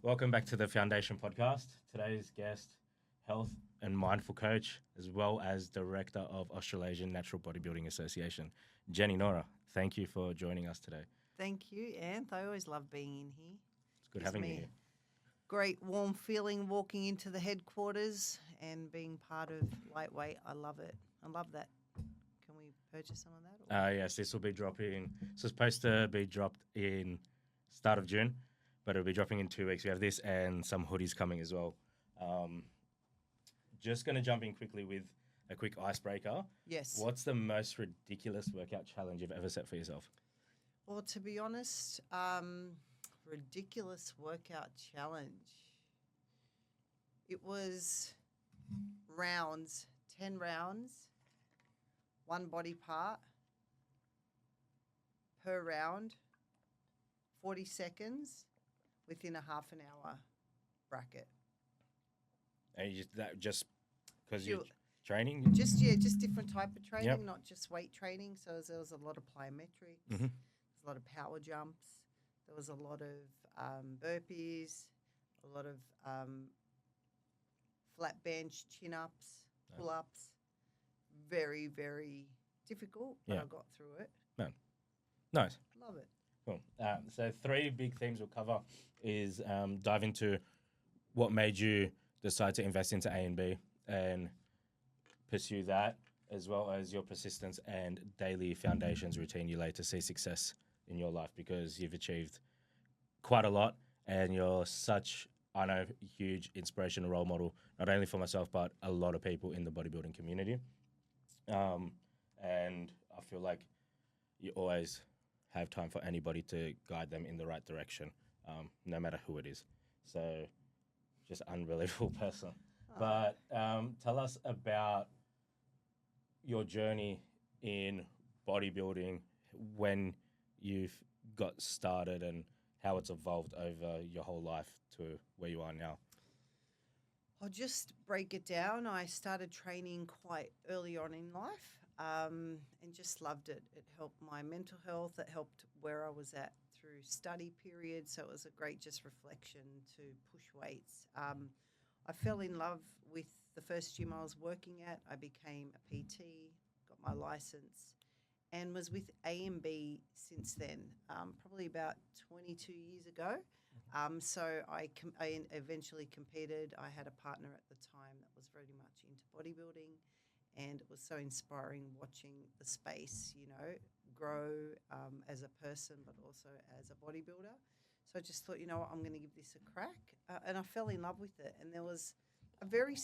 Welcome back to the Foundation Podcast. Today's guest, health and mindful coach, as well as director of Australasian Natural Bodybuilding Association, Jen Nohra. Thank you for joining us today. Thank you, Anth. I always love being in here. It's good having you here. Great warm feeling walking into the headquarters and being part of Lightweight. I love it. I love that. Can we purchase some of that? Yes, this will be dropping. It's supposed to be dropped in start of June, but it'll be dropping in 2 weeks. We have this and some hoodies coming as well. Just going to jump in quickly with a quick icebreaker. Yes. What's the most ridiculous workout challenge you've ever set for yourself? Well, to be honest, ridiculous workout challenge. It was rounds, 10 rounds, one body part per round, 40 seconds within a half an hour bracket. And you just because you're training? Just different type of training, not just weight training. So there was a lot of plyometrics, there was a lot of power jumps, there was a lot of burpees, a lot of flat bench, chin-ups, pull-ups. Very, very difficult, but I got through it. Man. Nice. Love it. Cool. So 3 big themes we'll cover is dive into what made you decide to invest into ANB and pursue that, as well as your persistence and daily foundations routine you lay to see success in your life, because you've achieved quite a lot and you're such, I know, huge inspirational role model, not only for myself, but a lot of people in the bodybuilding community. And I feel like you always have time for anybody to guide them in the right direction, no matter who it is. So just unbelievable person. But tell us about your journey in bodybuilding, when you've got started and how it's evolved over your whole life to where you are now. I'll just break it down. I started training quite early on in life and just loved it. It helped my mental health. It helped where I was at through study periods. So it was a great just reflection to push weights. I fell in love with the first gym I was working at. I became a PT, got my license, and was with ANB since then, probably about 22 years ago. So I eventually competed. I had a partner at the time that was very much into bodybuilding, and it was so inspiring watching the space, grow as a person, but also as a bodybuilder. So I just thought, I'm going to give this a crack, and I fell in love with it. And there was a very,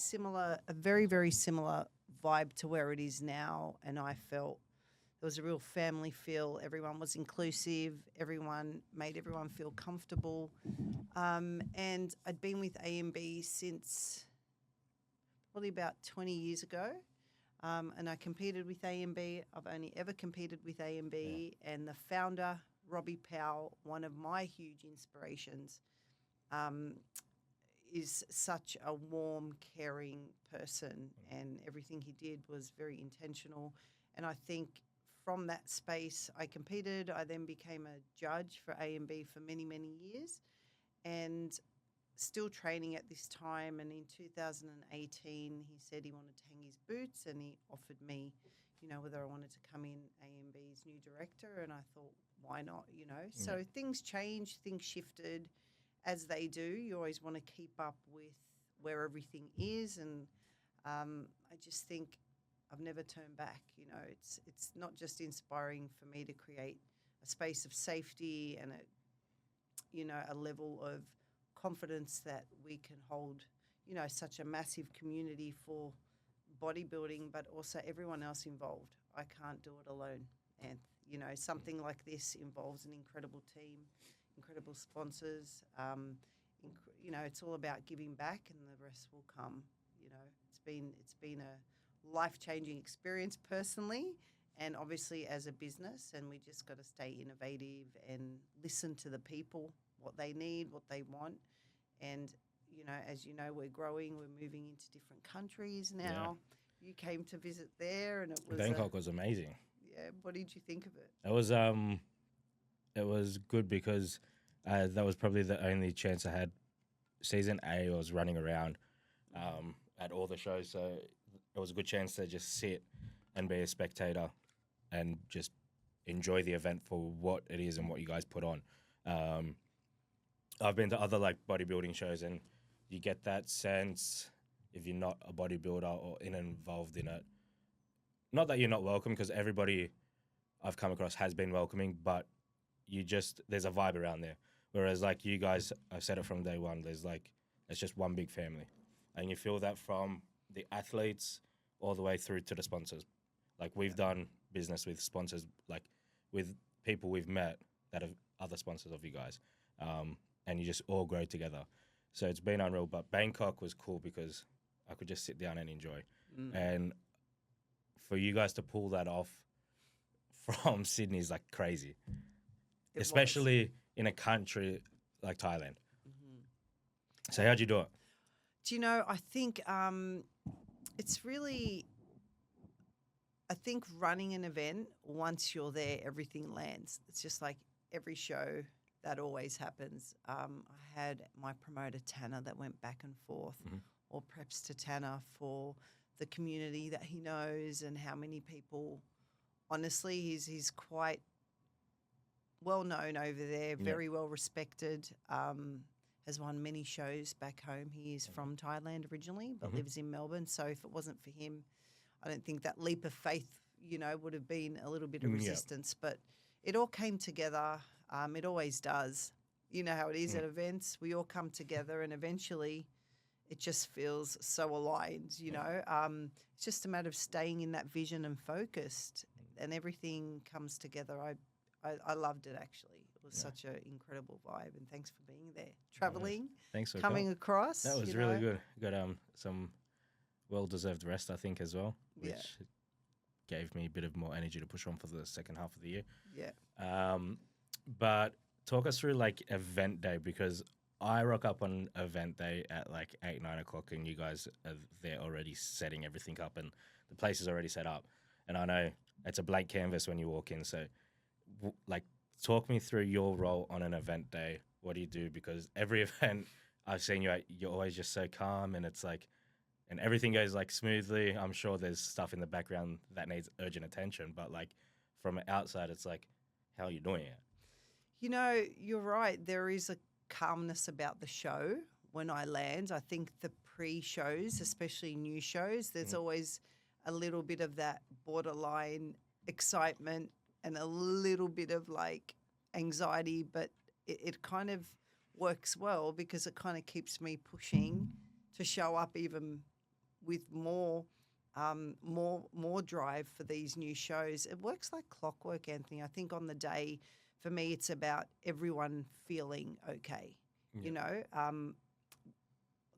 very similar vibe to where it is now, and I felt there was a real family feel. Everyone was inclusive. Everyone made everyone feel comfortable. And I'd been with ANB since probably about 20 years ago. And I competed with ANB. I've only ever competed with ANB. And the founder, Robbie Powell, one of my huge inspirations, is such a warm, caring person. And everything he did was very intentional. And I think from that space, I competed. I then became a judge for ANB for many, many years, and still training at this time. And in 2018, he said he wanted to hang his boots, and he offered me, whether I wanted to come in ANB's new director. And I thought, why not? So things changed, things shifted as they do. You always want to keep up with where everything is, and I just think I've never turned back. It's not just inspiring for me to create a space of safety and a level of confidence that we can hold, such a massive community for bodybuilding, but also everyone else involved. I can't do it alone. And, something like this involves an incredible team, incredible sponsors. It's all about giving back, and the rest will come. It's been a life-changing experience personally and obviously as a business, and we just got to stay innovative and listen to the people, what they need, what they want. And, as you know, we're growing, we're moving into different countries now. Yeah. You came to visit there, and it was Bangkok was amazing. Yeah, what did you think of it? It was good because that was probably the only chance I had season A, I was running around at all the shows, so it was a good chance to just sit and be a spectator and just enjoy the event for what it is and what you guys put on. I've been to other like bodybuilding shows, and you get that sense if you're not a bodybuilder or involved in it. Not that you're not welcome, because everybody I've come across has been welcoming, but there's a vibe around there. Whereas like you guys, I've said it from day one, it's just one big family. And you feel that from the athletes all the way through to the sponsors. Like we've done business with sponsors, like with people we've met that are other sponsors of you guys. And you just all grow together. So it's been unreal. But Bangkok was cool because I could just sit down and enjoy. And for you guys to pull that off from Sydney is like crazy. Especially in a country like Thailand. So how'd you do it? Do you know, I think it's really, I think running an event, once you're there, everything lands. It's just like every show that always happens. I had my promoter, Tanner, that went back and forth, or preps to Tanner for the community that he knows and how many people. Honestly, he's quite well known over there, very well respected, has won many shows back home. He is from Thailand originally, but lives in Melbourne. So if it wasn't for him, I don't think that leap of faith, would have been a little bit of resistance. But it all came together. It always does. You know how it is at events. We all come together and eventually it just feels so aligned, It's just a matter of staying in that vision and focused, and everything comes together. I loved it, actually. It was such an incredible vibe, and thanks for being there. Traveling, thanks for coming across. That was really good. Got some well-deserved rest, I think, as well, which gave me a bit of more energy to push on for the second half of the year. Yeah. But talk us through like event day, because I rock up on event day at like 8, 9 o'clock, and you guys are there already setting everything up, and the place is already set up. And I know it's a blank canvas when you walk in. So like talk me through your role on an event day. What do you do? Because every event I've seen you at, you're always just so calm, and it's like, and everything goes like smoothly. I'm sure there's stuff in the background that needs urgent attention, but like from outside, it's like, how are you doing it? You're right. There is a calmness about the show when I land. I think the pre-shows, especially new shows, there's always a little bit of that borderline excitement and a little bit of like anxiety, but it kind of works well because it kind of keeps me pushing to show up even with more drive for these new shows. It works like clockwork, Anthony. I think on the day, for me, it's about everyone feeling okay,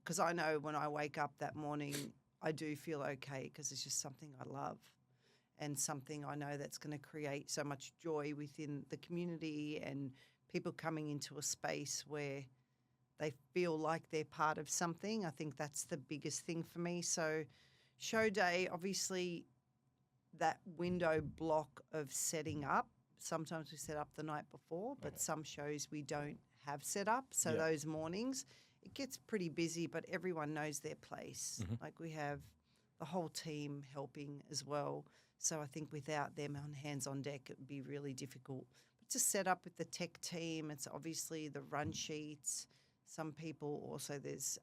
because I know when I wake up that morning, I do feel okay because it's just something I love and something I know that's going to create so much joy within the community and people coming into a space where they feel like they're part of something. I think that's the biggest thing for me. So show day, obviously that window block of setting up, sometimes we set up the night before, but some shows we don't have set up. So those mornings, it gets pretty busy, but everyone knows their place. Like we have the whole team helping as well. So I think without them on hands on deck, it would be really difficult. But to set up with the tech team, it's obviously the run sheets. Some people also, there's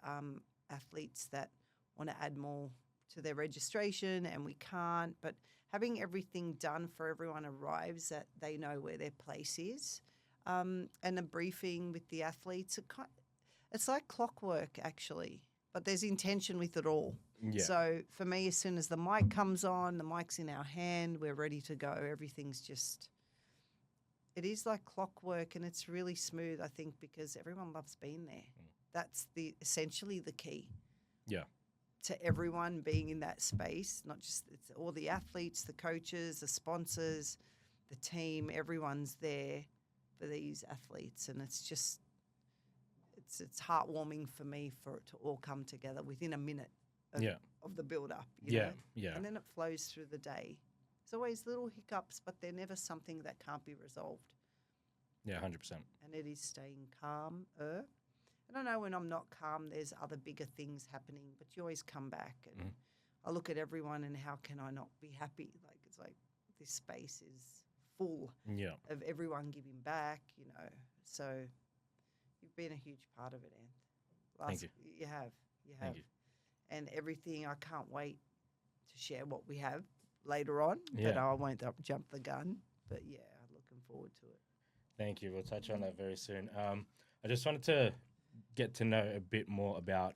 athletes that want to add more to their registration and we can't. But having everything done for everyone arrives that they know where their place is. And a briefing with the athletes, it's like clockwork actually, but there's intention with it all. Yeah. So for me, as soon as the mic comes on, the mic's in our hand, we're ready to go. Everything's just, it is like clockwork and it's really smooth, I think, because everyone loves being there. That's essentially the key. Yeah. To everyone being in that space, not just it's all the athletes, the coaches, the sponsors, the team, everyone's there for these athletes. And it's just, it's heartwarming for me for it to all come together within a minute of the build-up. You know? And then it flows through the day. There's always little hiccups, but they're never something that can't be resolved. Yeah, 100%. And it is staying calm. And I know when I'm not calm, there's other bigger things happening, but you always come back. And I look at everyone and how can I not be happy? Like, it's like this space is full of everyone giving back, you know. So you've been a huge part of it, Anth. Thank you. You have. Thank you. And everything, I can't wait to share what we have later on, Yeah. but I won't jump the gun. But yeah, I'm looking forward to it. Thank you. We'll touch on that very soon. I just wanted to get to know a bit more about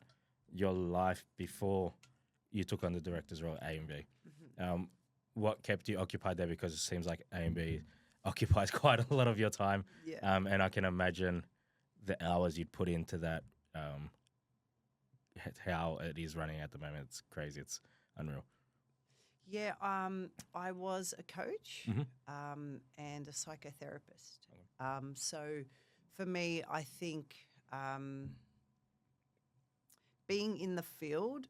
your life before you took on the director's role at ANB. What kept you occupied there? Because it seems like ANB occupies quite a lot of your time. Yeah. And I can imagine the hours you'd put into that, how it is running at the moment. It's crazy. It's unreal. Yeah, I was a coach and a psychotherapist. So for me, I think being in the field,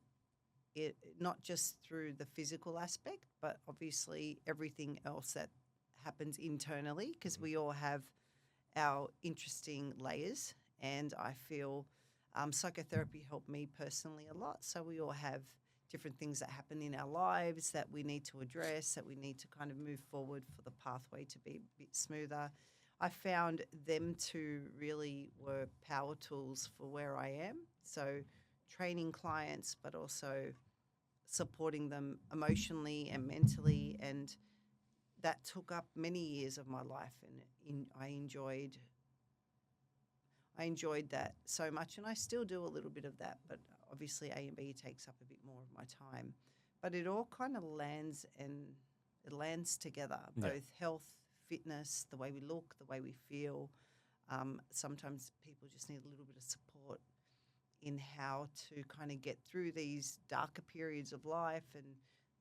not just through the physical aspect, but obviously everything else that happens internally, because we all have our interesting layers. And I feel psychotherapy helped me personally a lot. So we all have different things that happen in our lives that we need to address, that we need to kind of move forward for the pathway to be a bit smoother. I found them two really were power tools for where I am. So training clients, but also supporting them emotionally and mentally. And that took up many years of my life, and I enjoyed that so much, and I still do a little bit of that, but obviously ANB takes up a bit more of my time. But it all kind of lands together, both health, fitness, the way we look, the way we feel. Sometimes people just need a little bit of support in how to kind of get through these darker periods of life, and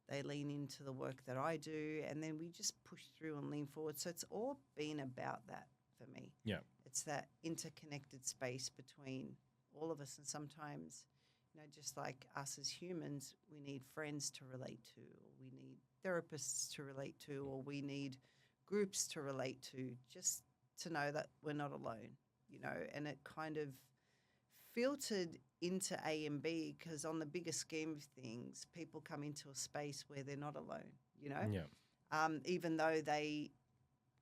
they lean into the work that I do, and then we just push through and lean forward. So it's all been about that for me. Yeah. It's that interconnected space between all of us, and sometimes, you know, just like us as humans, we need friends to relate to, or we need therapists to relate to, or we need groups to relate to, just to know that we're not alone, you know. And it kind of filtered into ANB because on the bigger scheme of things, people come into a space where they're not alone, you know. Yeah. Even though they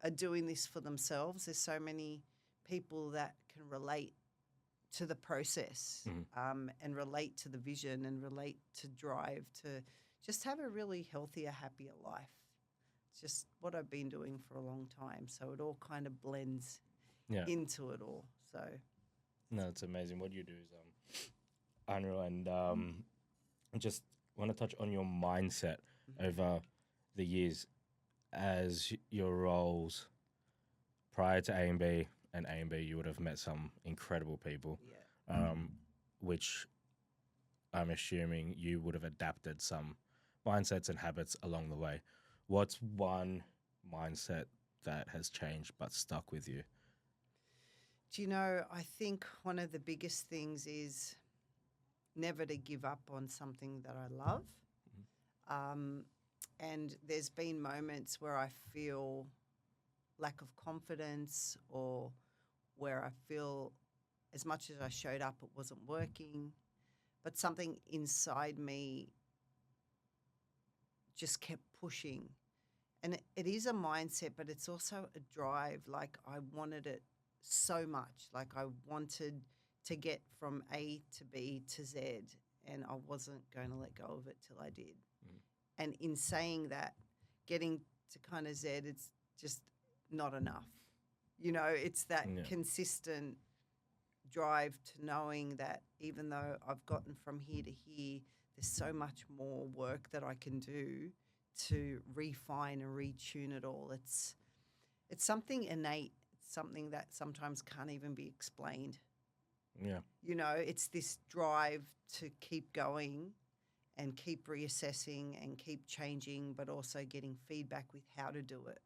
are doing this for themselves, there's so many people that can relate to the process and relate to the vision and relate to drive to just have a really healthier, happier life. It's just what I've been doing for a long time. So it all kind of blends into it all. So no, it's amazing. What you do is unreal. And I just want to touch on your mindset over the years as your roles prior to ANB and ANB, you would have met some incredible people, which I'm assuming you would have adapted some mindsets and habits along the way. What's one mindset that has changed but stuck with you? Do you know, I think one of the biggest things is never to give up on something that I love. And there's been moments where I feel lack of confidence, or where I feel as much as I showed up, it wasn't working. But something inside me just kept pushing. And it is a mindset, but it's also a drive. Like, I wanted it so much. Like, I wanted to get from A to B to Z, and I wasn't going to let go of it till I did. And in saying that, getting to kind of Z, it's just not enough. You know, it's that consistent drive to knowing that even though I've gotten from here to here, there's so much more work that I can do to refine and retune it all. It's something innate. It's something that sometimes can't even be explained. Yeah. You know, it's this drive to keep going and keep reassessing and keep changing, but also getting feedback with how to do it.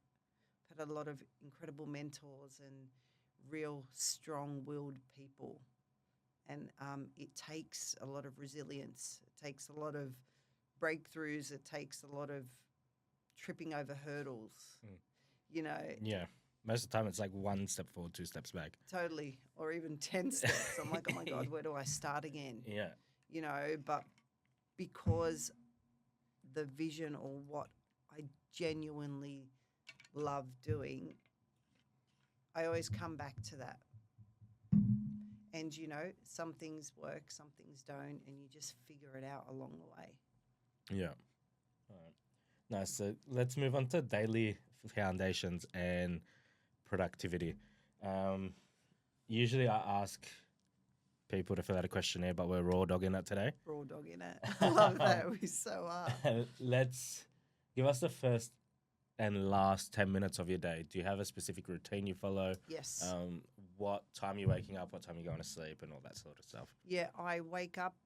I've had a lot of incredible mentors and real strong-willed people. And it takes a lot of resilience. It takes a lot of breakthroughs. It takes a lot of tripping over hurdles, you know. Yeah. most of the time it's like 1 step forward, 2 steps back. Totally. Or even 10 steps. I'm like, oh my God, where do I start again? Yeah. You know, but because the vision or what I genuinely love doing, I always come back to that. And, you know, some things work, some things don't, and you just figure it out along the way. Yeah. All right. Nice. So let's move on to daily foundations and productivity. Usually I ask people to fill out a questionnaire, but we're raw dogging that today. Raw dog in it. I love that. We so are. Let's give us the first and last 10 minutes of your day. Do you have a specific routine you follow? Yes. What time you're waking up, what time you're going to sleep, and all that sort of stuff? Yeah, I wake up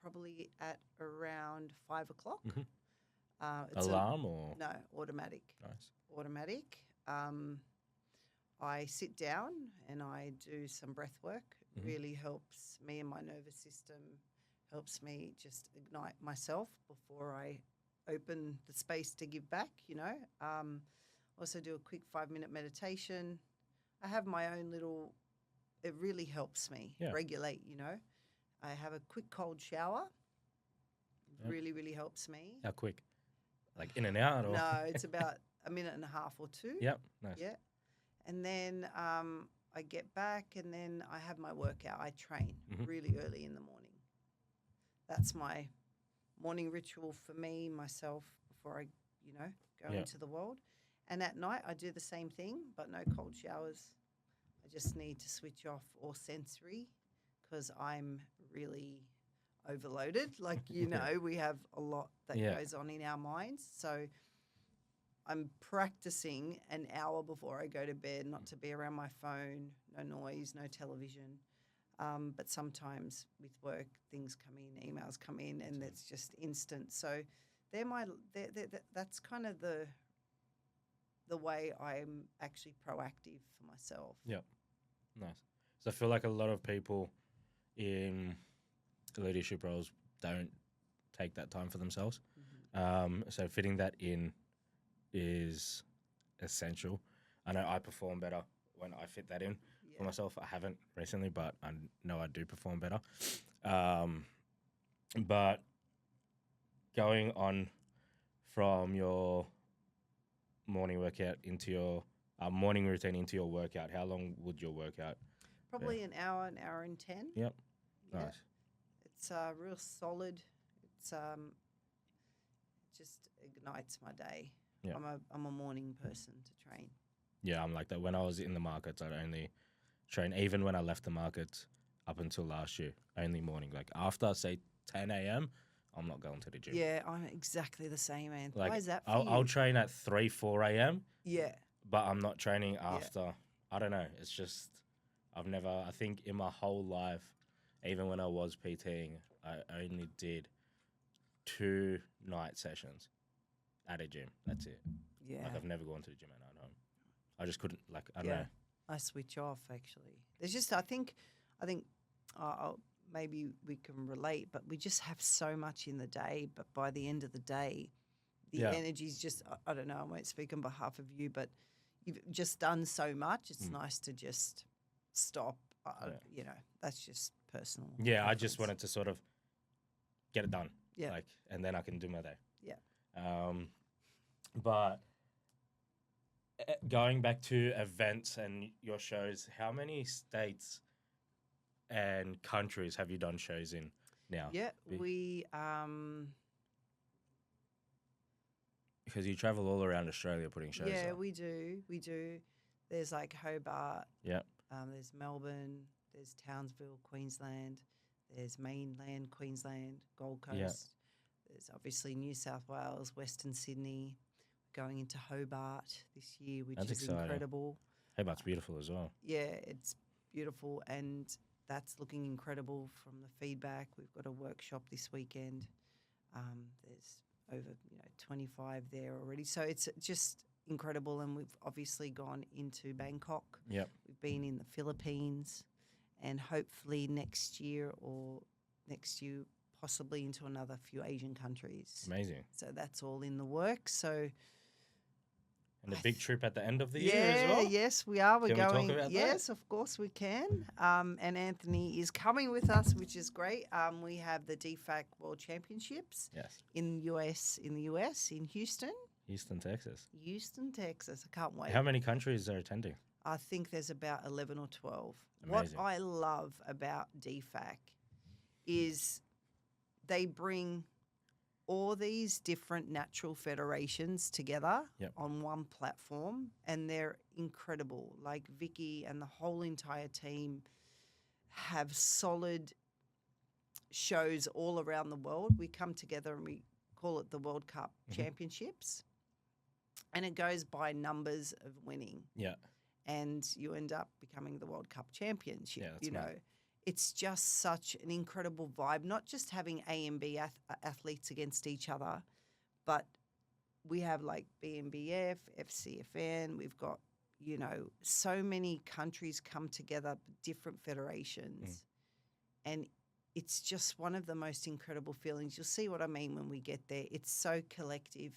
probably at around 5 o'clock. Mm-hmm. Alarm or? No, automatic. Nice. Automatic. I sit down and I do some breath work. It really helps me and my nervous system, helps me just ignite myself before I open the space to give back, you know. Also do a quick 5-minute meditation. I have my own little, it really helps me regulate, you know. I have a quick cold shower. Really, really helps me. How quick? Like in and out? Or? No, it's about a minute and a half or two. Yep, nice. Yeah. And then I get back and then I have my workout. I train really early in the morning. That's my morning ritual for me, myself, before I, you know, go into the world. And at night I do the same thing, but no cold showers. I just need to switch off all sensory because I'm really overloaded. Like, you know, we have a lot that goes on in our minds. So I'm practicing an hour before I go to bed not to be around my phone, no noise, no television. But sometimes with work, things come in, emails come in, and it's just instant. So that's kind of the way I'm actually proactive for myself. Yep. Nice. So I feel like a lot of people in leadership roles don't take that time for themselves. So fitting that in is essential. I know I perform better when I fit that in for myself. I haven't recently, but I know I do perform better. But going on from your morning workout into your morning routine into your workout, how long would your workout? Probably an hour and 10. Yep. Yeah. Nice. It's real solid. It's just ignites my day. Yeah. I'm a morning person to train. Yeah, I'm like that. When I was in the markets, I'd only train. Even when I left the markets up until last year, only morning. Like after, say, 10 a.m., I'm not going to the gym. Yeah, I'm exactly the same, man. Like, why is that for I'll train at 3, 4 a.m. Yeah. But I'm not training after. I don't know. It's just, I think in my whole life, even when I was PTing, I only did 2 night sessions at a gym. That's it. Yeah. Like I've never gone to the gym at night home. I just couldn't, like, I don't know. I switch off, actually. There's just, I think maybe we can relate, but we just have so much in the day, but by the end of the day, the energy's just, I don't know, I won't speak on behalf of you, but you've just done so much. It's nice to just stop. You know, that's just personal. Yeah, I just wanted to sort of get it done. Yeah. Like, and then I can do my day. Yeah. But going back to events and your shows, how many states and countries have you done shows in now? Yeah, we because you travel all around Australia putting shows on. Yeah, we do. There's like Hobart. Yeah. There's Melbourne. There's Townsville, Queensland. There's mainland Queensland, Gold Coast. Yeah. There's obviously New South Wales, Western Sydney. Going into Hobart this year, which is exciting. Incredible. Hobart's beautiful as well. Yeah, it's beautiful, and that's looking incredible from the feedback. We've got a workshop this weekend. There's over 25 there already, so it's just incredible. And we've obviously gone into Bangkok. Yep. We've been in the Philippines, and hopefully next year possibly into another few Asian countries. Amazing. So that's all in the works. So And a big trip at the end of the year as Yeah, well. yes, we are. We're Can we talk going. about that? Yes, of course we can. And Anthony is coming with us, which is great. We have the DFAC World Championships Yes. in the US, in Houston. Houston, Texas. Houston, Texas. I can't wait. How many countries are attending? I think there's about 11 or 12. Amazing. What I love about DFAC is they bring all these different natural federations together Yep. on one platform, and they're incredible. Like Vicky and the whole entire team have solid shows all around the world. We come together and we call it the World Cup Championships, and it goes by numbers of winning. Yeah. And you end up becoming the World Cup championship. Yeah, that's mad. It's just such an incredible vibe, not just having ANB athletes against each other, but we have like BNBF, FCFN, we've got, so many countries come together, different federations. And it's just one of the most incredible feelings. You'll see what I mean when we get there. It's so collective.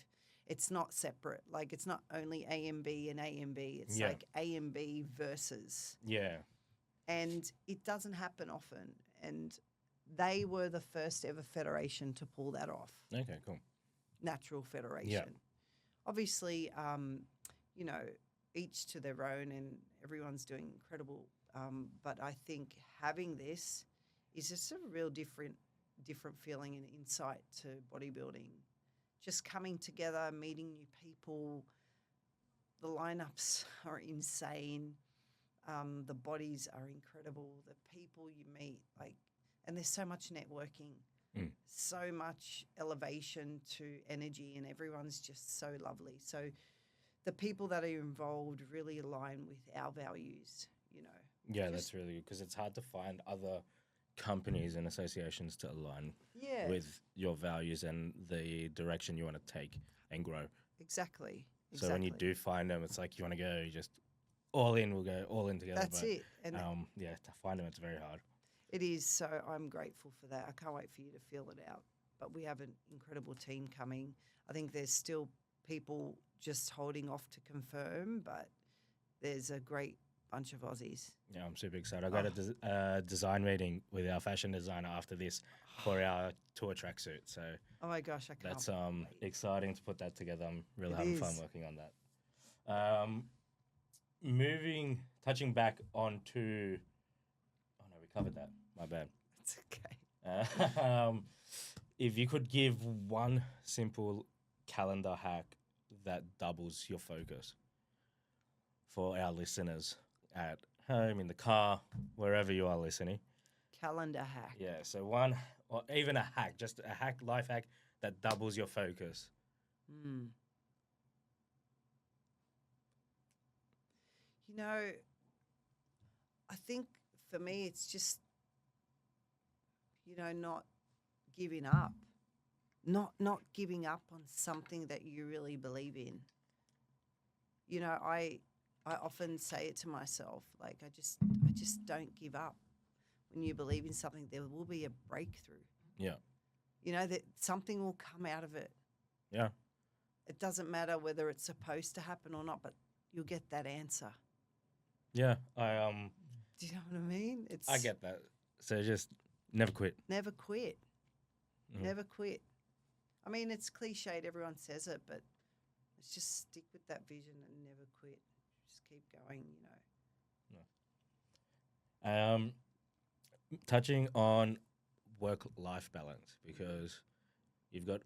It's not separate. Like, it's not only ANB and ANB. It's like ANB versus. Yeah. And it doesn't happen often. And they were the first ever federation to pull that off. Okay, cool. Natural federation. Yeah. Obviously, each to their own, and everyone's doing incredible. But I think having this is just a real different feeling and insight to bodybuilding. Just coming together, meeting new people. The lineups are insane. The bodies are incredible. The people you meet, and there's so much networking, so much elevation to energy, and everyone's just so lovely. So the people that are involved really align with our values, Yeah, that's really good because it's hard to find other companies and associations to align with your values and the direction you want to take and grow. Exactly. So when you do find them, it's like you want to go just all in, we'll go all in together. That's it. And to find them, it's very hard. it is. So I'm grateful for that. I can't wait for you to feel it out. But we have an incredible team coming. I think there's still people just holding off to confirm, but there's a great bunch of Aussies. Yeah, I'm super excited. I got a design meeting with our fashion designer after this for our tour tracksuit. So Oh my gosh, I can't that's wait. exciting to put that together. I'm really It having fun is. working on that. Touching back onto. Oh no, we covered that. My bad. It's okay. If you could give one simple calendar hack that doubles your focus for our listeners at home, in the car, wherever you are listening. Calendar hack. Yeah, so one, or even a hack, just a hack, life hack that doubles your focus. I think for me it's just, not giving up. Not giving up on something that you really believe in. I often say it to myself, like I just don't give up. When you believe in something, there will be a breakthrough. Yeah. That something will come out of it. Yeah. It doesn't matter whether it's supposed to happen or not, but you'll get that answer. Yeah, Do you know what I mean? I get that. So just never quit. Never quit. Mhm. Never quit. I mean, it's cliched. Everyone says it, but let's just stick with that vision and never quit. Just keep going, Touching on work-life balance, because you've got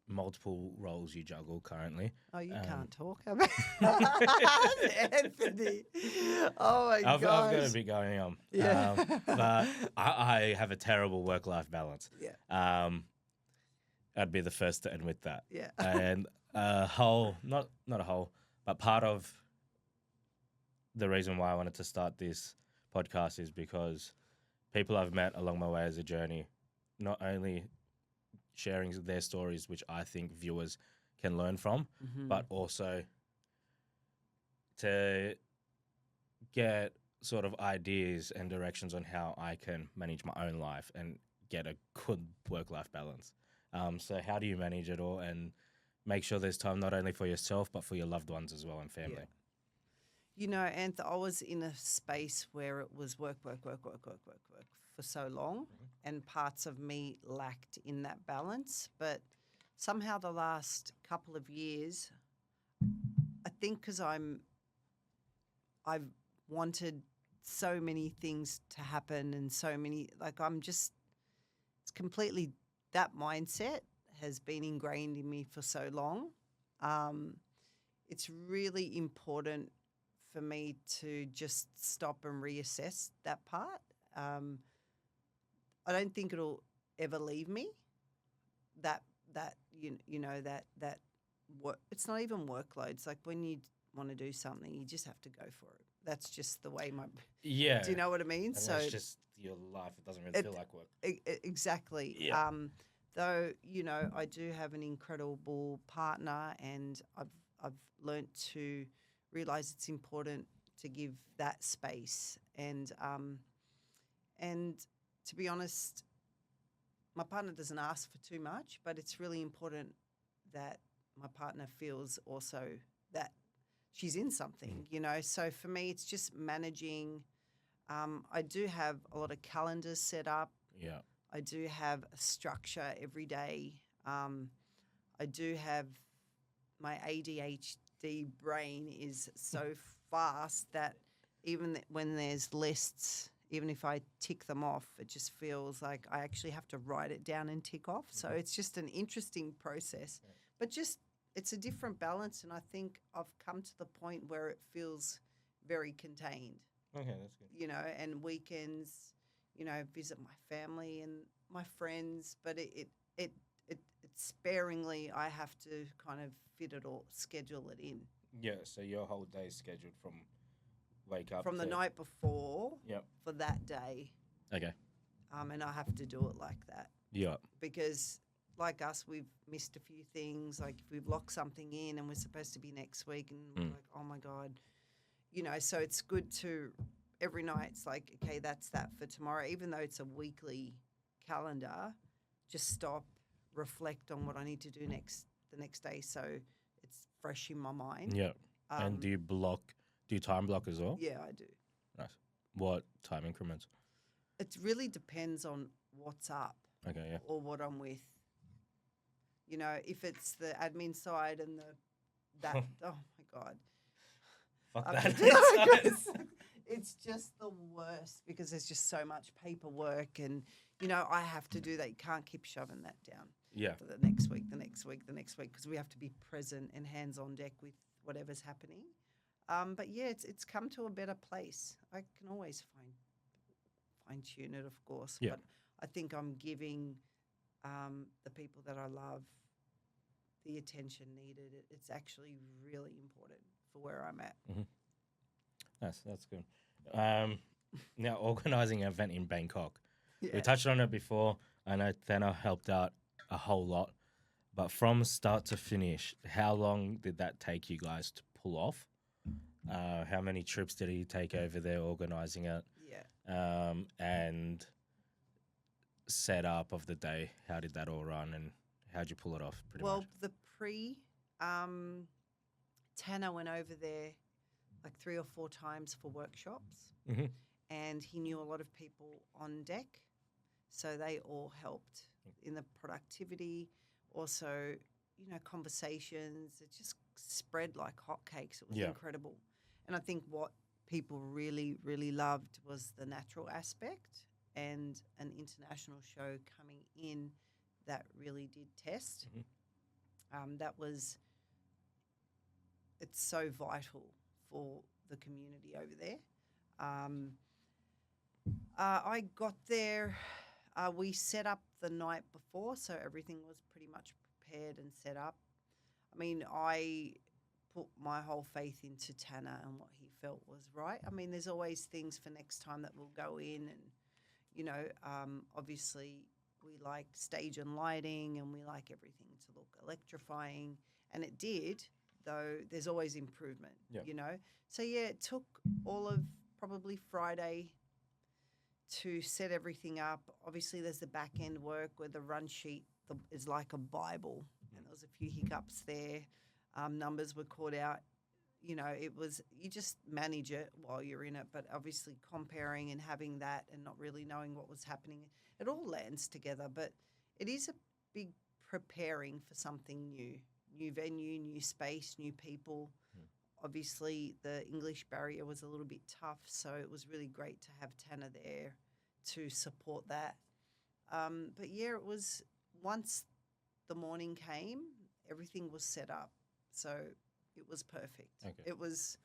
multiple roles you juggle currently. Oh, you can't talk about Anthony. Oh, my I've gosh. got a bit going on. Yeah. But I have a terrible work-life balance. Yeah. I'd be the first to admit that. Yeah. And not a whole, but part of the reason why I wanted to start this podcast is because people I've met along my way as a journey, not only sharing their stories, which I think viewers can learn from, but also to get sort of ideas and directions on how I can manage my own life and get a good work-life balance. So how do you manage it all and make sure there's time not only for yourself but for your loved ones as well and family. You know, Anth, I was in a space where it was work for so long, and parts of me lacked in that balance. But somehow the last couple of years, I think because I've wanted so many things to happen and so many, like it's completely, that mindset has been ingrained in me for so long. It's really important for me to just stop and reassess that part. I don't think it'll ever leave me. That work. It's not even workload. It's like when you want to do something, you just have to go for it. That's just the way Yeah. Do you know what I mean? And so it's just your life. It doesn't really feel like work. Exactly. Yeah. Though, you know, I do have an incredible partner, and I've learnt to realise it's important to give that space. And to be honest, my partner doesn't ask for too much, but it's really important that my partner feels also that she's in something, you know. So for me, it's just managing. I do have a lot of calendars set up. Yeah. I do have a structure every day. I do have my ADHD brain is so fast that even when there's lists, even if I tick them off, it just feels like I actually have to write it down and tick off. So it's just an interesting process, but just it's a different balance. And I think I've come to the point where it feels very contained. Okay, that's good. You know, and weekends, you know, visit my family and my friends, but it sparingly I have to kind of fit it or schedule it in. Yeah, so your whole day is scheduled from wake up from the night before for that day. Okay. And I have to do it like that. Yeah. Because like us, we've missed a few things. Like if we've locked something in and we're supposed to be next week and we're like, oh my God, you know, so it's good to every night it's like, okay, that's that for tomorrow. Even though it's a weekly calendar, just stop, reflect on what I need to do the next day. So it's fresh in my mind. Yeah. And do you time block as well? Yeah, I do. Nice. What time increments? It really depends on what's up. Okay, yeah. Or what I'm with. You know, if it's the admin side and that, oh my God. Fuck that. It's just the worst because there's just so much paperwork and, you know, I have to do that. You can't keep shoving that down. Yeah. For the next week, because we have to be present and hands on deck with whatever's happening. But yeah, it's come to a better place. I can always fine tune it, of course. Yeah. But I think I'm giving the people that I love the attention needed. It's actually really important for where I'm at. Mm-hmm. That's good. Now, organising an event in Bangkok. Yeah. We touched on it before. I know Thana helped out a whole lot. But from start to finish, how long did that take you guys to pull off? How many trips did he take over there organising it? Yeah. And set up of the day, how did that all run and how'd you pull it off pretty much? Well, the Tanner went over there like 3 or 4 times for workshops, and he knew a lot of people on deck, so they all helped in the productivity. Also, you know, conversations, it just spread like hotcakes. It was incredible. And I think what people really, really loved was the natural aspect and an international show coming in that really did test. It's so vital for the community over there. I got there, we set up the night before, so everything was pretty much prepared and set up. I mean, I put my whole faith into Tanner and what he felt was right. I mean, there's always things for next time that will go in and, you know, obviously we like stage and lighting and we like everything to look electrifying. And it did, though there's always improvement, you know. So, yeah, it took all of probably Friday to set everything up. Obviously, there's the back end work where the run sheet is like a Bible. And there was a few hiccups there. Numbers were caught out. You know, it was, you just manage it while you're in it, but obviously comparing and having that and not really knowing what was happening, it all lands together. But it is a big preparing for something new venue, new space, new people. Obviously, the English barrier was a little bit tough, so it was really great to have Tanner there to support that. But yeah, it was, once the morning came, everything was set up. So it was perfect. Okay. It was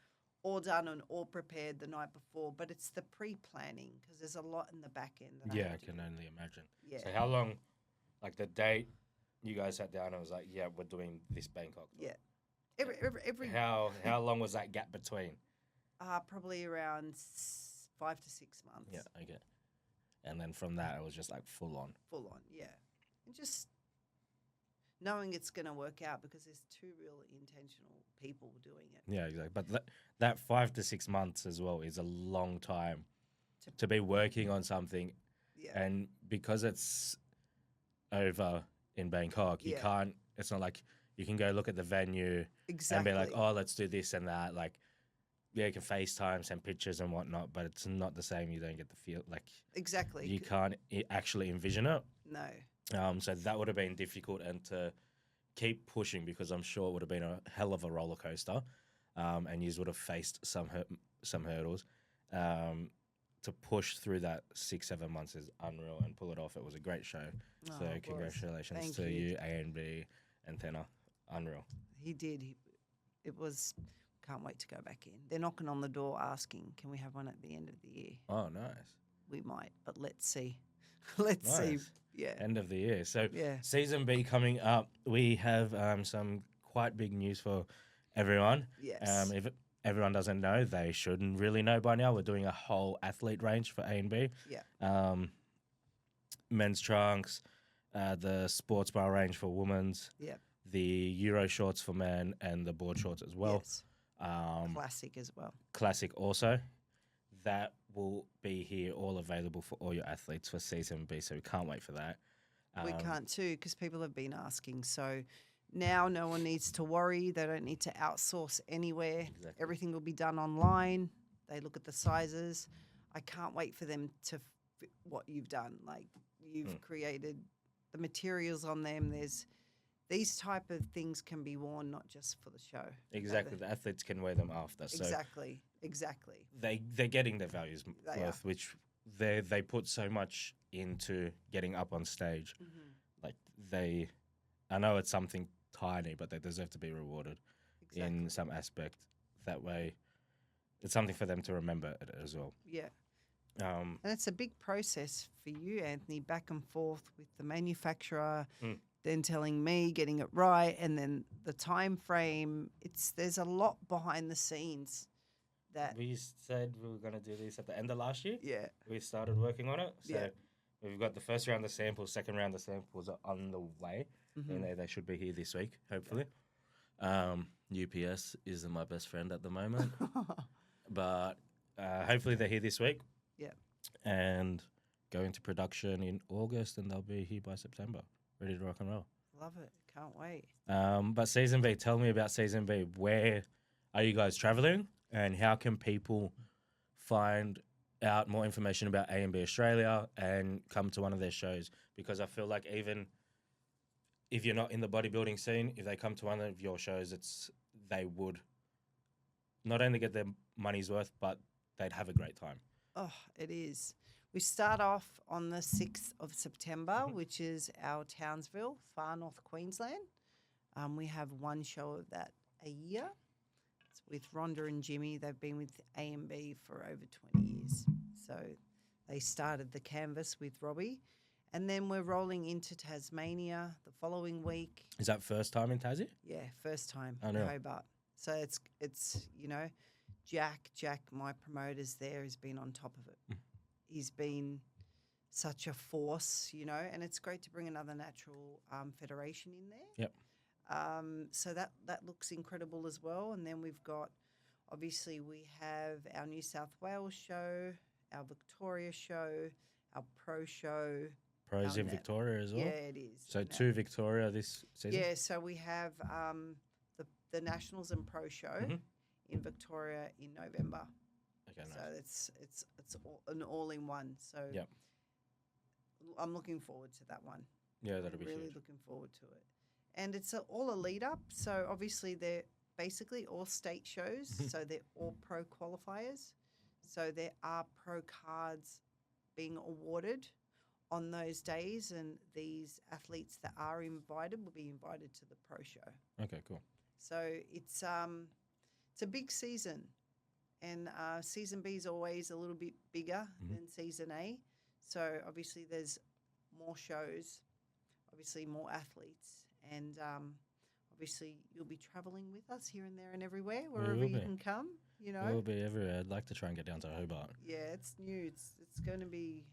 all done and all prepared the night before, but it's the pre-planning because there's a lot in the back end. That Yeah, I can only imagine. Yeah. So how long, like the date you guys sat down and was like, yeah, we're doing this Bangkok tour. Yeah. Every How long was that gap between? probably around 5 to 6 months. Yeah, okay. And then from that, it was just like full on. Full on, yeah. And just knowing it's going to work out because there's two really intentional people doing it. Yeah, exactly. But that 5 to 6 months as well is a long time to be working on something. Yeah. And because it's over in Bangkok, you Yeah. can't, it's not like you can go look at the venue Exactly. and be like, oh, let's do this and that. Like, yeah, you can FaceTime, send pictures and whatnot, but it's not the same. You don't get the feel, like, Exactly. you can't actually envision it. No. So that would have been difficult, and to keep pushing, because I'm sure it would have been a hell of a roller coaster, and you would have faced some hurdles. To push through that 6-7 months is unreal, and pull it off. It was a great show. Oh, So it was. congratulations Thank to you. you, ANB and Tanner. Unreal. He did. It was, can't wait to go back in. They're knocking on the door asking, can we have one at the end of the year? Oh, nice. We might, but let's see. Let's see. Nice. Yeah. End of the year. So Yeah. season B coming up. We have some quite big news for everyone. Yes. If everyone doesn't know, they shouldn't really know by now. We're doing a whole athlete range for ANB. Yeah. Men's trunks, the sports bra range for women's, Yeah. the Euro shorts for men, and the board shorts as well. Yes. Um, Classic as well. Classic also. That will be here, all available for all your athletes for season B. So we can't wait for that. We can't too, because people have been asking. So now no one needs to worry. They don't need to outsource anywhere. Exactly. Everything will be done online. They look at the sizes. I can't wait for them to fit what you've done. Like, you've created the materials on them. There's these type of things can be worn not just for the show. Exactly. The athletes can wear them after. So Exactly. they're getting their values They worth, which they put so much into getting up on stage. Mm-hmm. Like, I know it's something tiny, but they deserve to be rewarded Exactly. in some aspect. That way, it's something for them to remember it as well. Yeah. And it's a big process for you, Anthony, back and forth with the manufacturer, then telling me, getting it right, and then the time frame. There's a lot behind the scenes that We said we were going to do this at the end of last year. yeah. We started working on it. So Yeah. we've got the first round of samples, second round of samples are on the way. And they should be here this week, hopefully. UPS isn't my best friend at the moment. But hopefully they're here this week. Yeah. And go into production in August, and they'll be here by September, ready to rock and roll. Love it. Can't wait. But Season B, tell me about Season B. Where are you guys traveling, and how can people find out more information about ANB Australia and come to one of their shows? Because I feel like even if you're not in the bodybuilding scene, if they come to one of your shows, they would not only get their money's worth, but they'd have a great time. Oh, it is. We start off on the 6th of September, which is our Townsville, far north Queensland. We have one show of that a year. It's with Rhonda and Jimmy. They've been with ANB for over 20 years. So they started the canvas with Robbie. And then we're rolling into Tasmania the following week. Is that first time in Tassie? Yeah, first time I in know. Hobart. So it's Jack, my promoter's there, has been on top of it. He's been such a force, and it's great to bring another natural federation in there. Yep. So that looks incredible as well. And then we've got, obviously, we have our New South Wales show, our Victoria show, our pro show, pros in that. Victoria as well? Yeah, it is. So And 2 Victoria this season? yeah, so we have the Nationals and Pro Show in Victoria in November. Okay, So nice. it's an all-in-one. So Yep. I'm looking forward to that one. Yeah, that'll be Really huge. looking forward to it. And it's all a lead up. So obviously they're basically all state shows. So they're all pro qualifiers. So there are pro cards being awarded on those days, and these athletes that are invited will be invited to the pro show. Okay, cool. So it's a big season, and season B is always a little bit bigger than season A. So obviously there's more shows, obviously more athletes, and obviously you'll be travelling with us here and there and everywhere, wherever you can come. You know, We'll be everywhere. I'd like to try and get down to Hobart. yeah, it's new. It's going to be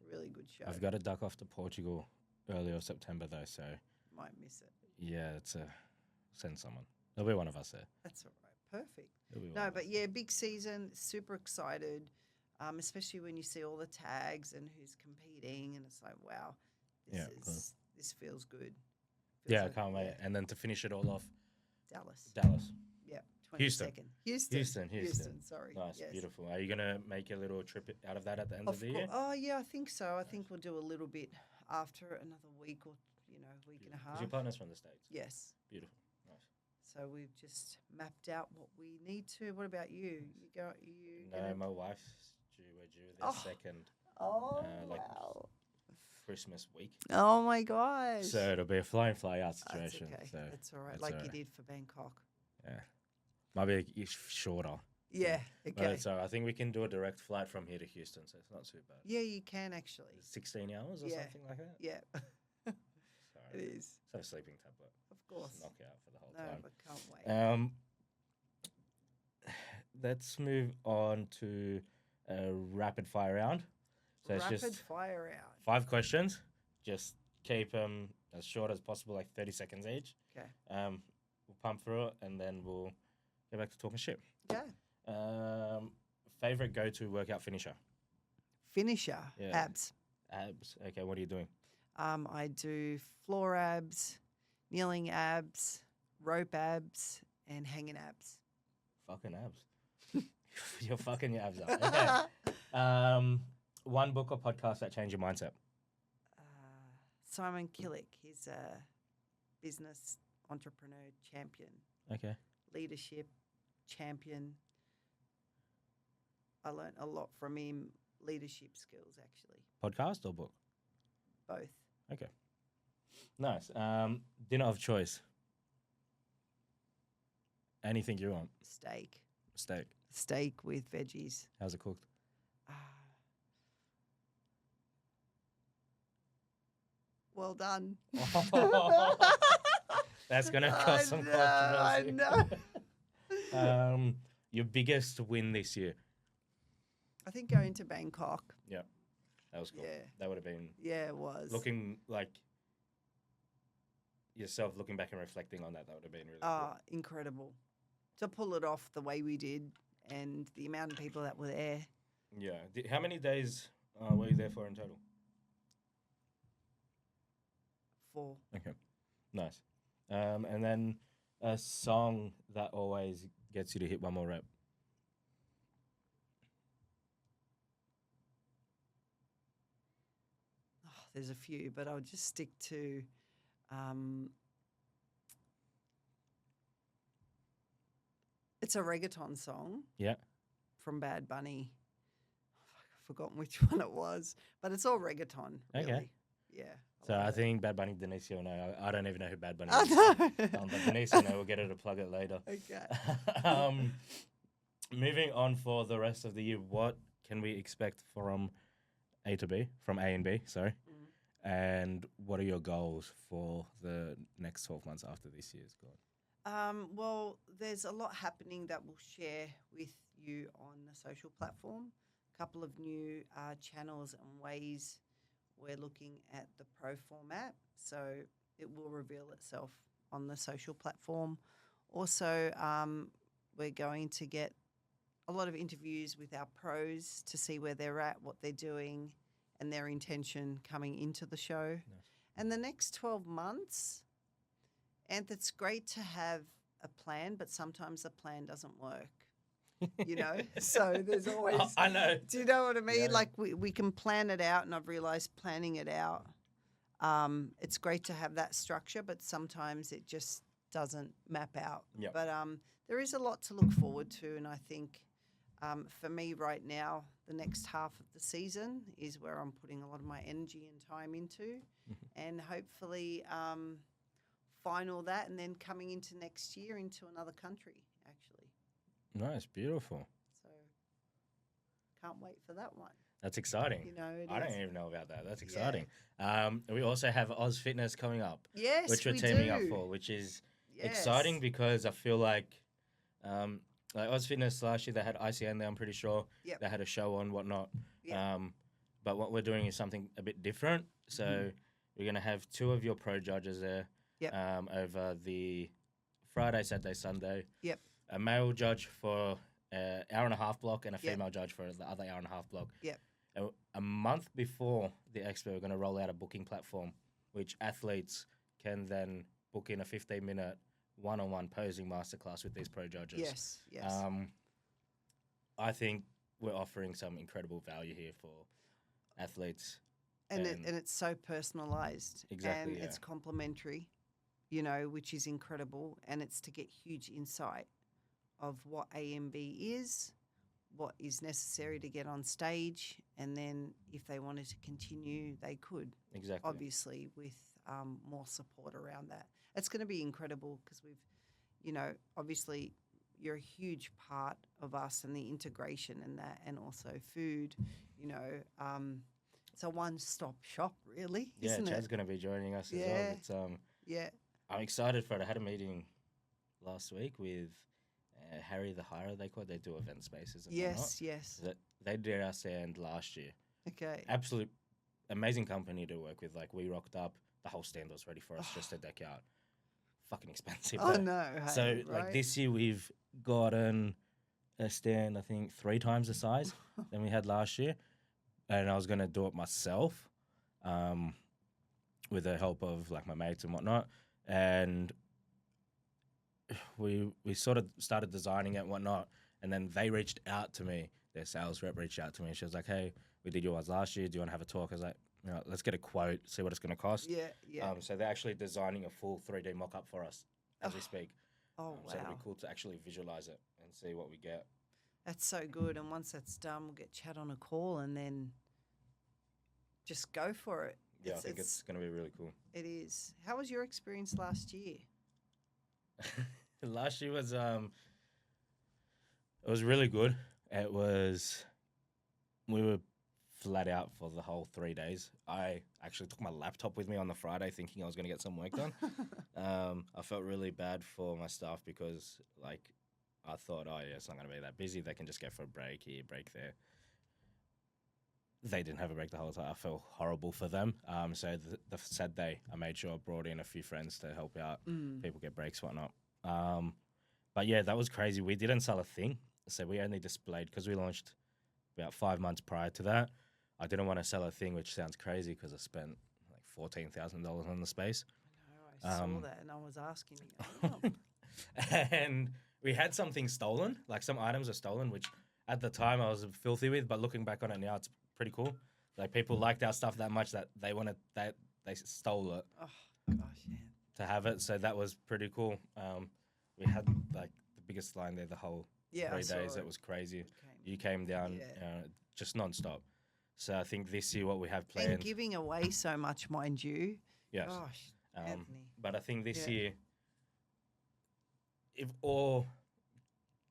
a really good show. I've got to duck off to Portugal early of September though, so Might miss it. yeah, send someone. There'll be one of us there. That's all right. Perfect. There'll be one No, of but us. yeah, big season. Super excited, especially when you see all the tags and who's competing, and it's like, wow, this feels good. Yeah, I can't wait. And then to finish it all off, Dallas. Yeah, 22nd. Houston. Houston. Sorry. Nice, Yes. beautiful. Are you gonna make a little trip out of that at the end of the year? Oh yeah, I think so. I think we'll do a little bit after another week or week and a half. Because your partner's from the States. Yes. Beautiful. Nice. So we've just mapped out what we need to. What about you? No, my wife's we're due the second. Oh, like wow. Christmas week. Oh my gosh. So it'll be a fly in, fly out That's situation. okay. So That's all right. that's Like all you right. did for Bangkok. Yeah. Might be shorter. Yeah. Okay. But so I think we can do a direct flight from here to Houston, so it's not too bad. Yeah, you can actually. 16 hours or something like that? Yeah. So It is. Just have a sleeping tablet. Of course. Just knock out for the whole No, time. but can't wait. Let's move on to a rapid fire round. So it's Rapid just fire round. 5 questions. Just keep them as short as possible, like 30 seconds each. Okay. We'll pump through it and then we'll get back to talking shit. Okay. Favorite go-to workout finisher? Finisher. Yeah. Abs. Abs. Okay, what are you doing? I do floor abs, kneeling abs, rope abs, and hanging abs. Fucking abs. You're fucking your abs up. Okay. One book or podcast that changed your mindset? Simon Killick, he's a business entrepreneur champion, Okay. leadership champion. I learned a lot from him, leadership skills actually, Podcast or book? both. Okay. Nice. Dinner of choice? Anything you want. Steak. Steak. With veggies. How's it cooked? Well done. That's going to cause some controversy. I know. Your biggest win this year? I think going to Bangkok. Yeah. That was cool. Yeah. That would have been Yeah, it was. looking like yourself looking back and reflecting on that. That would have been really cool. Incredible. To pull it off the way we did and the amount of people that were there. Yeah. How many days were you there for in total? 4. Okay. Nice. And then a song that always gets you to hit one more rep. Oh, there's a few, but I'll just stick to it's a reggaeton song. Yeah. From Bad Bunny. I've forgotten which one it was, but it's all reggaeton. Really. Okay. Yeah. So love I it. think Bad Bunny, Denise will know. I don't even know who Bad Bunny I is. know. But Denise will know. We'll get her to plug it later. Okay. Moving on for the rest of the year, what can we expect from ANB, sorry? And what are your goals for the next 12 months after this year's gone? Well, there's a lot happening that we'll share with you on the social platform. A couple of new channels and ways we're looking at the pro format, so it will reveal itself on the social platform. Also, we're going to get a lot of interviews with our pros to see where they're at, what they're doing, and their intention coming into the show. And the next 12 months, and it's great to have a plan, but sometimes the plan doesn't work. So there's always I know. Do you know what I mean? Yeah. Like we can plan it out, and I've realized planning it out, it's great to have that structure, but sometimes it just doesn't map out. Yep. But there is a lot to look forward to, and I think for me right now, the next half of the season is where I'm putting a lot of my energy and time into, and hopefully final that, and then coming into next year into another country, actually. Nice, beautiful. So can't wait for that one. That's exciting. I don't even know about that. That's exciting. We also have Oz Fitness coming up. Yes, which we're we teaming do. up for, which is exciting because I feel like Oz Fitness last year, they had ICN there, I'm pretty sure. Yep. They had a show on, whatnot. Yep. But what we're doing is something a bit different. So we're going to have 2 of your pro judges there over the Friday, Saturday, Sunday. Yep. A male judge for an hour and a half block and a female judge for the other hour and a half block. Yep. A month before the expo, we're going to roll out a booking platform, which athletes can then book in a 15-minute one-on-one posing masterclass with these pro judges. Yes. I think we're offering some incredible value here for athletes. And it's so personalised. Exactly, And it's complimentary, which is incredible. And it's to get huge insight of what ANB is, what is necessary to get on stage, and then if they wanted to continue, they could. Exactly. Obviously, with more support around that. It's going to be incredible because we've, obviously you're a huge part of us and the integration and that, and also food, it's a one-stop shop, really, isn't it? Chad's going to be joining us as well. It's, I'm excited for it. I had a meeting last week with Harry the Hire, they call it. They do event spaces and whatnot. Yes. They did our stand last year. Okay. Absolute amazing company to work with. Like, we rocked up. The whole stand was ready for us just to deck out. Fucking expensive. Oh, no. So, hey, like, right? this year we've gotten a stand, I think, 3 times the size than we had last year. And I was going to do it myself with the help of, like, my mates and whatnot. And we sort of started designing it and whatnot. And then they reached out to me. Their sales rep reached out to me. And she was like, hey, we did yours last year. Do you want to have a talk? I was like, let's get a quote, see what it's going to cost. Yeah. So they're actually designing a full 3D mock-up for us as we speak. Oh, wow. So it'll be cool to actually visualize it and see what we get. That's so good. And once that's done, we'll get Chad on a call and then just go for it. Yeah, I think it's going to be really cool. It is. How was your experience last year? Last year was it was really good. We were flat out for the whole 3 days. I actually took my laptop with me on the Friday thinking I was going to get some work done. I felt really bad for my staff because, like, I thought, oh, yeah, it's not going to be that busy. They can just go for a break here, break there. They didn't have a break the whole time. I felt horrible for them. So the sad day, I made sure I brought in a few friends to help out. People get breaks, whatnot. But, yeah, that was crazy. We didn't sell a thing. So we only displayed, because we launched about 5 months prior to that. I didn't want to sell a thing, which sounds crazy because I spent like $14,000 on the space. I know, I saw that and I was asking you. And we had something stolen, like some items are stolen, which at the time I was filthy with, but looking back on it now, it's pretty cool. Like, people liked our stuff that much that they wanted, that they stole it. Oh, gosh, yeah. To have it. So that was pretty cool. We had like the biggest line there the whole 3 days. It was crazy. You came down just non-stop. So I think this year what we have planned. And giving away so much, mind you. Yes. Gosh, Anthony. But I think this year, if all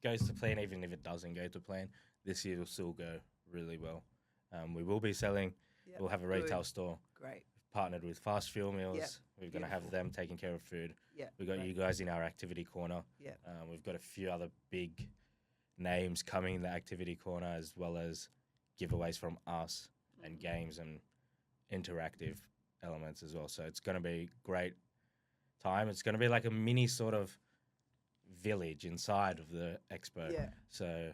goes to plan, even if it doesn't go to plan, this year will still go really well. We will be selling. Yep. We'll have a retail store. Great. Partnered with Fast Fuel Meals. Yep. We're going to have them taking care of food. Yeah. We've got you guys in our activity corner. Yeah. We've got a few other big names coming in the activity corner, as well as giveaways from us and games and interactive elements as well. So it's going to be great time. It's going to be like a mini sort of village inside of the expo. Yeah. So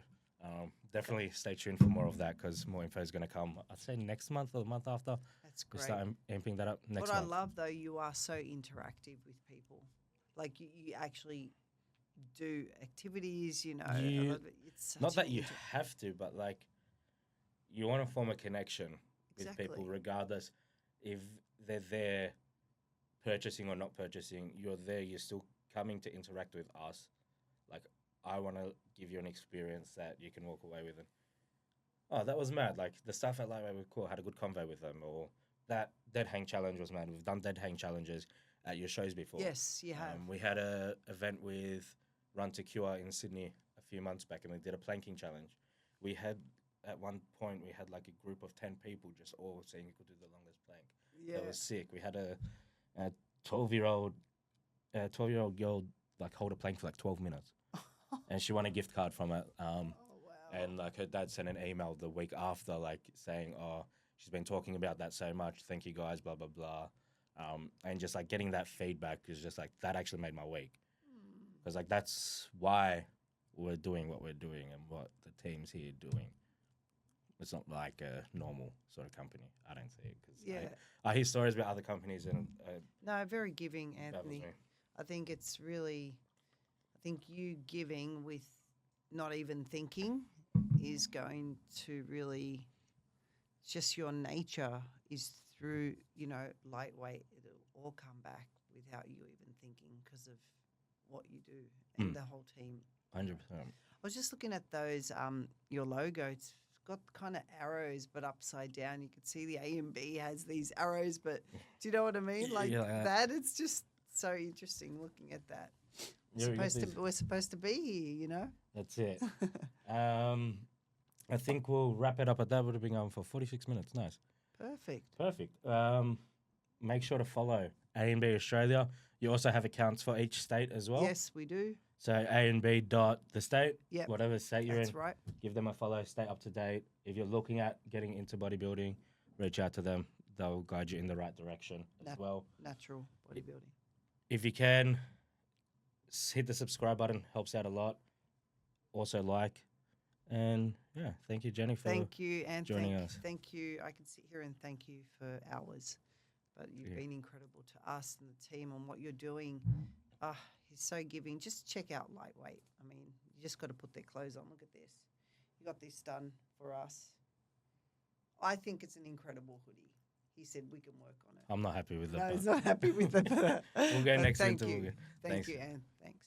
definitely stay tuned for more of that because more info is going to come. I'd say next month or the month after. That's We great. start amping that up next What month. I love, though, you are so interactive with people. Like, you actually do activities, you know. It's Not such that an you have to, but like you want to form a connection with people Exactly. regardless if they're there purchasing or not purchasing. You're there, you're still coming to interact with us. Like, I want to give you an experience that you can walk away with and, oh, that was mad. Like, the stuff at Lightweight was cool. I had a good convo with them. Or that dead hang challenge was mad. We've done dead hang challenges at your shows before. Yes, you have. We had a event with Run to Cure in Sydney a few months back, and we did a planking challenge. We had, at one point, we had like a group of 10 people just all saying you could do the longest plank. Yeah. That was sick. We had a 12-year-old girl like hold a plank for like 12 minutes. And she won a gift card from it. Oh, wow. And like her dad sent an email the week after, like saying, "Oh, she's been talking about that so much. Thank you guys, blah blah blah." And just like getting that feedback is just like that actually made my week, because like that's why we're doing what we're doing and what the team's here doing. It's not like a normal sort of company. I don't see it because I hear stories about other companies and No, very giving, baffles Anthony. me. I think it's really, I think you giving with not even thinking is going to really, just your nature is through, you know, lightweight. It'll all come back without you even thinking because of what you do and the whole team. 100%. I was just looking at those, your logo. It's got kind of arrows, but upside down. You can see the ANB has these arrows, but do you know what I mean? Like that. It's just so interesting looking at that. We're supposed to be here, you know? That's it. I think we'll wrap it up at that. Would have been going for 46 minutes. Nice. Perfect. Make sure to follow ANB Australia. You also have accounts for each state as well. Yes, we do. So ANB.the state, Yep. whatever state you're That's in, right. give them a follow, stay up to date. If you're looking at getting into bodybuilding, reach out to them. They'll guide you in the right direction as well. Natural bodybuilding. If you can, hit the subscribe button. Helps out a lot. Also like. And yeah, thank you, Jenny, for Thank you, and joining us. Thank you. I can sit here and thank you for hours, but you've been incredible to us and the team on what you're doing. He's so giving. Just check out Lightweight. I mean, you just got to put their clothes on. Look at this. You got this done for us. I think it's an incredible hoodie. He said we can work on it. I'm not happy with it. No, he's not happy with it. We'll go next thank interview. you. Thank you, Anne. Thanks.